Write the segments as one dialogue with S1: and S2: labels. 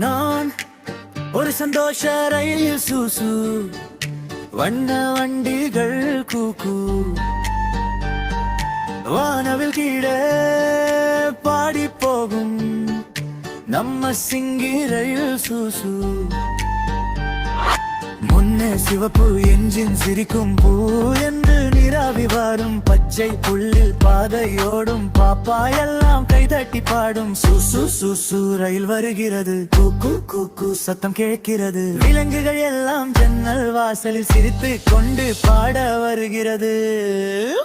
S1: நான் ஒரு சந்தோஷ ரயில் சூசு, வண்ண வண்டிகள் கூக்கு, வானவில் கீழே பாடி போகும் நம்ம சிங்கி ரயில் சூசு. முன்னே சிவப்பு எஞ்சின் சிரிக்கும் பூ என்று நிராவி வரும் பச்சை புல்லில் பாதையோடும் பாப்பா எல்லாம் கைதட்டி பாடும். சூசு சூசு ரயில் வருகிறது, கூக்கு கூக்கு சத்தம் கேட்கிறது. விலங்குகள் எல்லாம் ஜன்னல் வாசலில் சிரித்து கொண்டு பாட வருகிறது.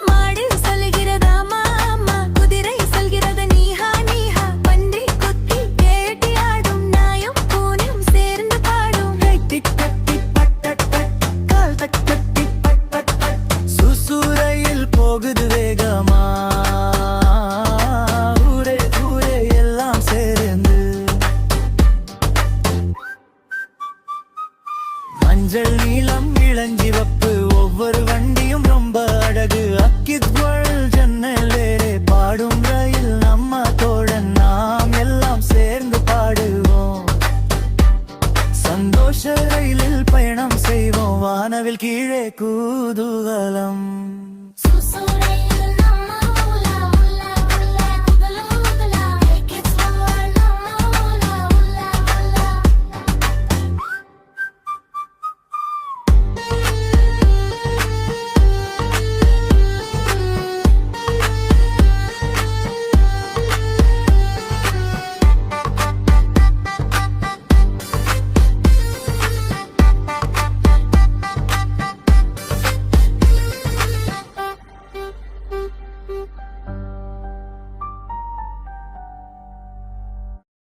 S2: மாடு சொல்கிறதா மாமா, குதிரை சொல்கிறது நீஹா நீஹா, பன்றி குத்தி வேட்டி ஆடும், நாயும் பூனையும் சேர்ந்து பாடும்.
S1: சுசூரையில் போகுது வேகமா, ஊரே ஊரே எல்லாம் சேர்ந்து. மஞ்சள் நீலம் இளஞ்சிவப்பு ஒவ்வொரு வண்டியும் ரொம்ப அழகு. அக்கித்வள் ஜன்னல் வேறே பாடும் ரயில் நம்ம தோழன், நாம் எல்லாம் சேர்ந்து பாடுவோம். சந்தோஷ ரயிலில் பயணம் செய்வோம், வானவில் கீழே கூதுகலம்.